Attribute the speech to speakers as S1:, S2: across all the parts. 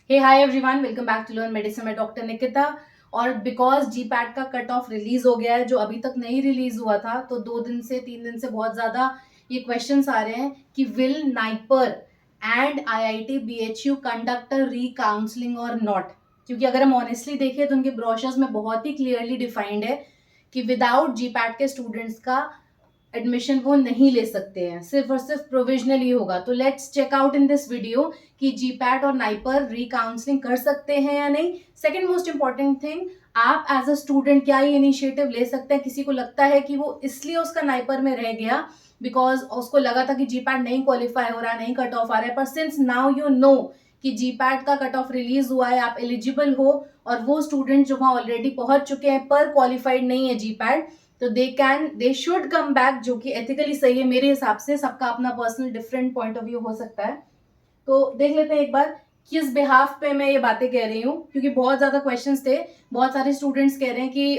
S1: Hey hi everyone, welcome back to learn medicine में doctor Nikita. और because GPAT का cut off release हो गया है जो अभी तक नहीं रिलीज हुआ था, तो 2 दिन से 3 दिन से बहुत ज्यादा ये क्वेश्चंस आ रहे हैं कि will NIPER and IIT BHU conduct री काउंसलिंग और नॉट। क्योंकि अगर हम ऑनेस्टली देखें तो उनके ब्रोशर्स में बहुत ही क्लियरली डिफाइंड है कि विदाउट जी पैट के स्टूडेंट्स का एडमिशन वो नहीं ले सकते हैं, सिर्फ और सिर्फ प्रोविजनली होगा। तो let's check out in this video कि जीपैट और नाइपर री काउंसलिंग कर सकते हैं या नहीं। सेकंड मोस्ट इंपॉर्टेंट थिंग, आप एज अ स्टूडेंट क्या ये इनिशिएटिव ले सकते हैं। किसी को लगता है कि वो इसलिए उसका नाइपर में रह गया बिकॉज उसको लगा था कि जीपैट नहीं क्वालिफाई हो रहा है, नहीं कट ऑफ आ रहा है, पर सिंस नाउ यू नो कि जीपैट का कट ऑफ रिलीज हुआ है, आप एलिजिबल हो, और वो स्टूडेंट जो वहां ऑलरेडी पहुंच चुके हैं पर क्वालिफाइड नहीं है जीपैट, तो दे शुड कम बैक, जो कि एथिकली सही है मेरे हिसाब से। सबका अपना personal different point of view हो सकता है। तो देख लेते हैं एक बार किस बिहाफ पे मैं ये बातें कह रही हूँ, क्योंकि बहुत ज्यादा क्वेश्चंस थे। बहुत सारे स्टूडेंट्स कह रहे हैं कि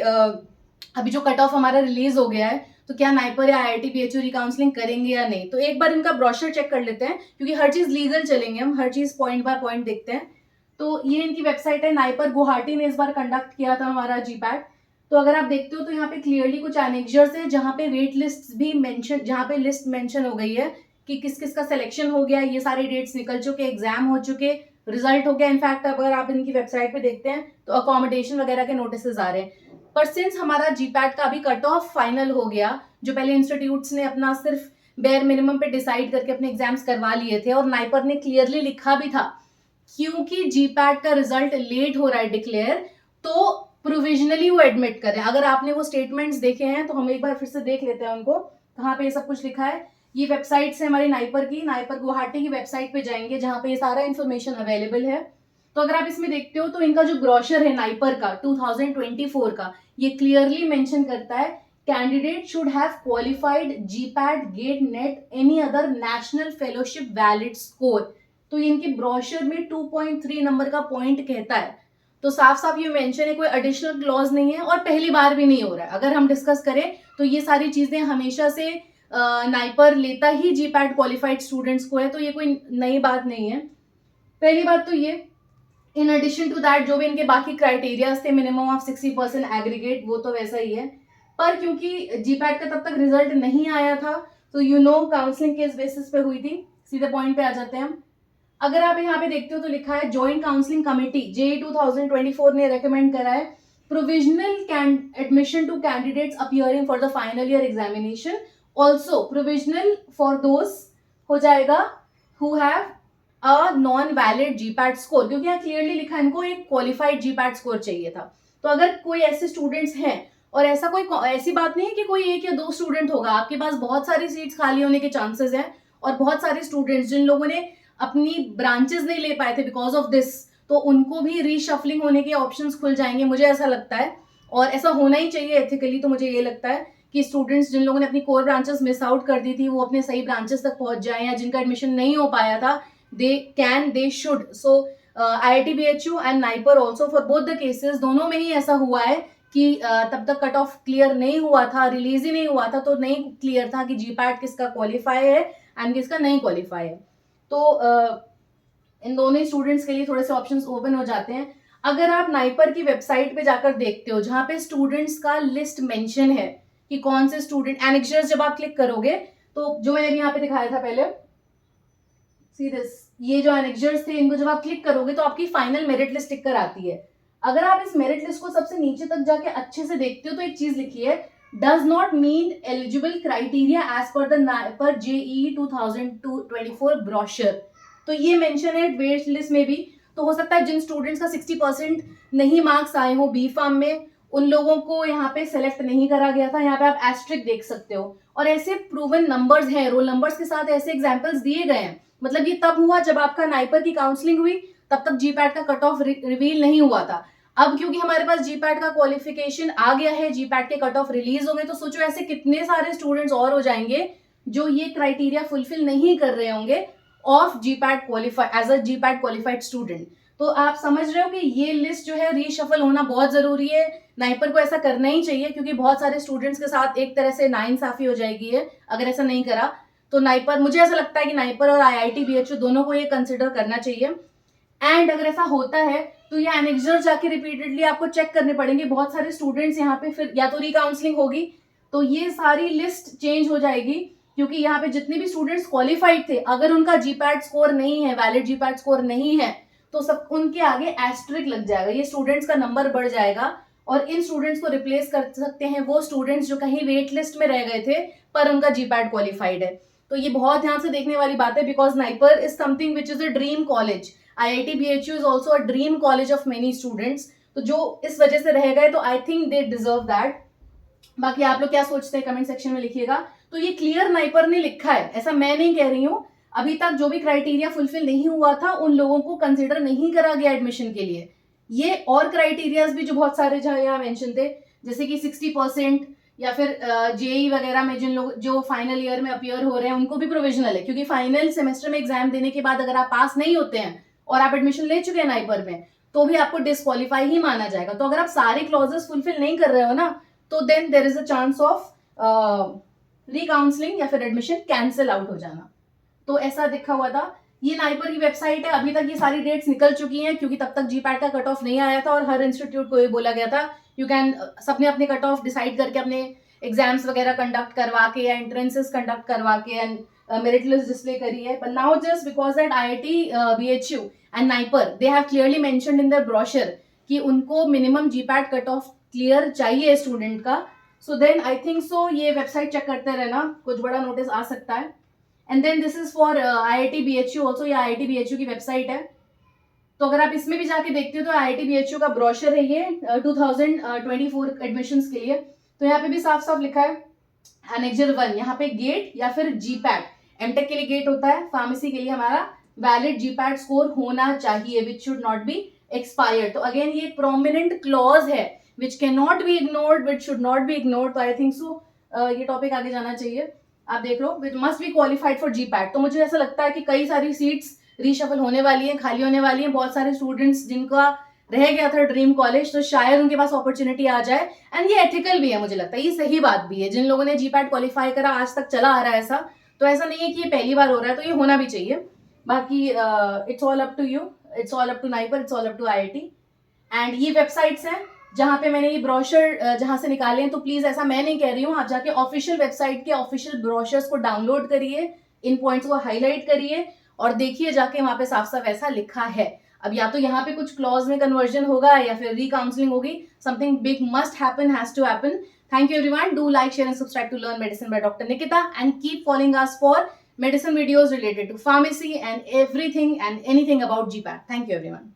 S1: अभी जो कट ऑफ हमारा रिलीज हो गया है तो क्या नाइपर या आईआईटी बीएचयू रिकाउंसलिंग करेंगे या नहीं। तो एक बार इनका ब्रोशर चेक कर लेते हैं, क्योंकि हर चीज लीगल चलेंगे, हम हर चीज पॉइंट बाय पॉइंट देखते हैं। तो ये इनकी वेबसाइट है। नाइपर गुवाहाटी ने इस बार कंडक्ट किया था हमारा जीपैट। तो अगर आप देखते हो तो यहाँ पे क्लियरली कुछ एनेक्जर्स है जहाँ पे वेट लिस्ट भी मेंशन, जहाँ पे लिस्ट मेंशन हो गई है कि किस किस का सिलेक्शन हो गया, ये सारे डेट्स निकल चुके, एग्जाम हो चुके, रिजल्ट हो गया। इनफैक्ट अगर आप इनकी वेबसाइट पे देखते हैं तो अकोमोडेशन वगैरह के नोटिस आ रहे हैं। पर सिंस हमारा जीपैट का अभी कट ऑफ फाइनल हो गया, जो पहले इंस्टीट्यूट्स ने अपना सिर्फ बेयर मिनिमम पे डिसाइड करके अपने एग्जाम्स करवा लिए थे, और नाइपर ने क्लियरली लिखा भी था क्योंकि जीपैट का रिजल्ट लेट हो रहा है डिक्लेयर, तो प्रोविजनली वो एडमिट करें। अगर आपने वो स्टेटमेंट्स देखे हैं तो हम एक बार फिर से देख लेते हैं उनको, कहाँ पे ये सब कुछ लिखा है। ये वेबसाइट से हमारी नाइपर की, नाइपर गुवाहाटी की वेबसाइट पे जाएंगे जहां पे ये सारा इन्फॉर्मेशन अवेलेबल है। तो अगर आप इसमें देखते हो तो इनका जो ब्रोशर है नाइपर का 2024 का, ये क्लियरली मेंशन करता है candidate should have qualified GPAT GATE NET any other national fellowship valid score. तो ये इनके ब्रोशर में 2.3 नंबर का पॉइंट कहता है। तो साफ साफ ये मेंशन है, कोई एडिशनल क्लॉज नहीं है और पहली बार भी नहीं हो रहा है। अगर हम डिस्कस करें तो ये सारी चीजें हमेशा से नाइपर लेता ही जीपैट क्वालिफाइड स्टूडेंट्स को है, तो ये कोई नई बात नहीं है। पहली बात तो ये, इन एडिशन टू दैट जो भी इनके बाकी क्राइटेरियाज थे, मिनिमम ऑफ 60% एग्रीगेट, वो तो वैसा ही है। पर क्योंकि जीपैट का तब तक रिजल्ट नहीं आया था, तो काउंसलिंग किस बेसिस पे हुई थी, सीधे पॉइंट पे आ जाते हैं हम। अगर आप यहाँ पे देखते हो तो लिखा है जॉइंट काउंसलिंग कमेटी जेई 2024 ने रेकमेंड करा है provisional admission to candidates appearing for the final year examination, also provisional for those हो जाएगा who have a non valid GPAT score, क्योंकि यहाँ क्लियरली लिखा है इनको एक क्वालिफाइड जीपैट स्कोर चाहिए था। तो अगर कोई ऐसे स्टूडेंट्स हैं, और ऐसा कोई ऐसी बात नहीं है कि कोई एक या दो स्टूडेंट होगा, आपके पास बहुत सारी सीट्स खाली होने के चांसेस हैं, और बहुत सारे स्टूडेंट्स जिन लोगों ने अपनी ब्रांचेस नहीं ले पाए थे बिकॉज ऑफ दिस, तो उनको भी रीशफलिंग होने के ऑप्शंस खुल जाएंगे, मुझे ऐसा लगता है। और ऐसा होना ही चाहिए एथिकली। तो मुझे ये लगता है कि स्टूडेंट्स जिन लोगों ने अपनी कोर ब्रांचेस मिस आउट कर दी थी वो अपने सही ब्रांचेस तक पहुंच जाए, या जिनका एडमिशन नहीं हो पाया था they should. So IIT BHU and NIPER also for both the cases, दोनों में ही ऐसा हुआ है कि तब तक कट ऑफ क्लियर नहीं हुआ था, रिलीज ही नहीं हुआ था, तो नहीं क्लियर था कि जीपैट किसका क्वालिफाई है एंड किसका नहीं क्वालिफाई है। तो इन दोनों स्टूडेंट्स के लिए थोड़े से ऑप्शंस ओपन हो जाते हैं। अगर आप नाइपर की वेबसाइट पे जाकर देखते हो जहां पे स्टूडेंट्स का लिस्ट मेंशन है कि कौन से स्टूडेंट, एनेक्जर्स जब आप क्लिक करोगे तो जो मैंने यहाँ पे दिखाया था पहले, सी दिस, ये जो एनेक्जर्स थे इनको जब आप क्लिक करोगे तो आपकी फाइनल मेरिट लिस्ट टिक कर आती है। अगर आप इस मेरिट लिस्ट को सबसे नीचे तक जाके अच्छे से देखते हो तो एक चीज लिखी है, does not mean eligible criteria as per the NIPER JEE 2024 brochure. तो ये मेंशन है वेट लिस्ट में भी। तो हो सकता है जिन स्टूडेंट्स का 60% नहीं मार्क्स आए हो बी फार्म में, उन लोगों को यहाँ पे सेलेक्ट नहीं करा गया था। यहाँ पे आप एस्ट्रिक देख सकते हो, और ऐसे प्रूवन नंबर्स हैं, रोल नंबर्स के साथ ऐसे एग्जांपल्स दिए गए हैं। मतलब ये तब हुआ जब आपका नाइपर की काउंसलिंग हुई, तब तक जीपैट का कट ऑफ रिवील नहीं हुआ था। अब क्योंकि हमारे पास जीपैट का क्वालिफिकेशन आ गया है, जीपैट के कट ऑफ रिलीज हो गए, तो सोचो ऐसे कितने सारे स्टूडेंट्स और हो जाएंगे जो ये क्राइटेरिया फुलफिल नहीं कर रहे होंगे of GPAT qualify as a GPAT qualified student. तो आप समझ रहे हो कि ये लिस्ट जो है रीशफल होना बहुत जरूरी है। नाइपर को ऐसा करना ही चाहिए, क्योंकि बहुत सारे स्टूडेंट्स के साथ एक तरह से नाइंसाफी हो जाएगी है अगर ऐसा नहीं करा। तो नाइपर, मुझे ऐसा लगता है कि नाइपर और आईआईटी बीएचयू दोनों को ये कंसिडर करना चाहिए। एंड अगर ऐसा होता है तो ये एनेक्जर जाके रिपीटेडली आपको चेक करने पड़ेंगे। बहुत सारे स्टूडेंट्स यहाँ पे फिर या तो रिकाउंसलिंग होगी, तो ये सारी लिस्ट चेंज हो जाएगी, क्योंकि यहाँ पे जितने भी स्टूडेंट्स क्वालिफाइड थे, अगर उनका जीपैट स्कोर नहीं है, वैलिड जीपैट स्कोर नहीं है, तो सब उनके आगे एस्ट्रिक लग जाएगा, ये स्टूडेंट्स का नंबर बढ़ जाएगा और इन स्टूडेंट्स को रिप्लेस कर सकते हैं वो स्टूडेंट्स जो कहीं वेट लिस्ट में रह गए थे पर उनका जीपैट क्वालिफाइड है। तो ये बहुत ध्यान से देखने वाली बात है, because NIPER is something which is a dream college. IIT BHU is also a dream college of many students. तो जो इस वजह से रह गए तो I think they deserve that. बाकी आप लोग क्या सोचते हैं कमेंट सेक्शन में लिखिएगा। तो ये क्लियर नाइपर ने लिखा है, ऐसा मैं नहीं कह रही हूँ। अभी तक जो भी क्राइटेरिया फुलफिल नहीं हुआ था उन लोगों को कंसिडर नहीं करा गया एडमिशन के लिए। ये और क्राइटेरियाज भी जो बहुत सारे जहाँ यहाँ मेंशन थे, जैसे कि 60% या फिर जेई वगैरह में जिन लोग जो फाइनल ईयर में अपियर हो रहे हैं उनको भी प्रोविजनल है, क्योंकि फाइनल सेमेस्टर में एग्जाम देने के बाद अगर आप पास नहीं होते हैं और आप एडमिशन ले चुके हैं नाइपर में, तो भी आपको डिस्क्वालीफाई ही माना जाएगा। तो अगर आप सारे क्लॉजेस फुलफिल नहीं कर रहे हो ना, तो then there is a chance of recounselling या फिर एडमिशन कैंसिल आउट हो जाना। तो ऐसा लिखा हुआ था। ये नाइपर की वेबसाइट है, अभी तक ये सारी डेट्स निकल चुकी हैं, क्योंकि तब तक जीपैट का कट ऑफ नहीं आया था और हर इंस्टीट्यूट को ये बोला गया था यू कैन सबने अपने कट ऑफ डिसाइड करके अपने एग्जाम्स वगैरह कंडक्ट करवा के या एंट्रेंसेस कंडक्ट करवा के एंड मेरिट लिस्ट डिस्प्ले करी है। But now just because that IIT BHU and NIPER they have clearly mentioned in their brochure कि उनको minimum GPAT cut off clear चाहिए स्टूडेंट का, so then I think so ये website check करते रहना, कुछ बड़ा नोटिस आ सकता है। And then this is for IIT BHU also, ये IIT BHU की वेबसाइट है। तो अगर आप इसमें भी जाके देखते हो तो IIT BHU का ब्रोशर है ये 2024 एडमिशंस के लिए। तो यहाँ पे भी साफ साफ लिखा है एनेक्जर 1, यहाँ पे गेट या फिर जीपैट, एमटेक के लिए गेट होता है, फार्मेसी के लिए हमारा वैलिड जीपैट स्कोर होना चाहिए which should not be expired. तो अगेन ये प्रोमिनेंट क्लॉज है which can not be ignored, which should not be ignored. तो आई थिंक सो ये टॉपिक आगे जाना चाहिए। आप देख लो which must be qualified for GPAT. तो मुझे ऐसा लगता है कि कई सारी सीट्स रीशफल होने वाली है, खाली होने वाली है। बहुत सारे स्टूडेंट्स जिनका रह गया था ड्रीम कॉलेज, तो शायद उनके पास अपॉर्चुनिटी आ जाए। एंड ये एथिकल भी है, मुझे लगता है ये सही बात भी है। जिन लोगों ने जीपैट क्वालिफाई करा आज तक चला आ रहा है ऐसा, तो ऐसा नहीं है कि ये पहली बार हो रहा है, तो ये होना भी चाहिए। बाकी it's all up to you, it's all up to NIPER, it's all up to IIT। And ये वेबसाइट्स हैं जहाँ पे मैंने ये ब्रोशर जहाँ से निकाले हैं, तो प्लीज ऐसा मैं नहीं कह रही हूँ, आप जाके ऑफिशियल वेबसाइट के ऑफिशियल ब्रोशर्स को डाउनलोड करिए, इन पॉइंट्स को हाईलाइट करिए और देखिए जाके वहां पे साफ साफ ऐसा लिखा है। अब या तो यहाँ पे कुछ क्लॉज में कन्वर्जन होगा या फिर रीकाउंसलिंग होगी, something big must happen, has to happen. Thank you everyone. Do like, share and subscribe to Learn Medicine by Dr. Nikita and keep following us for medicine videos related to pharmacy and everything and anything about GPAT. Thank you everyone.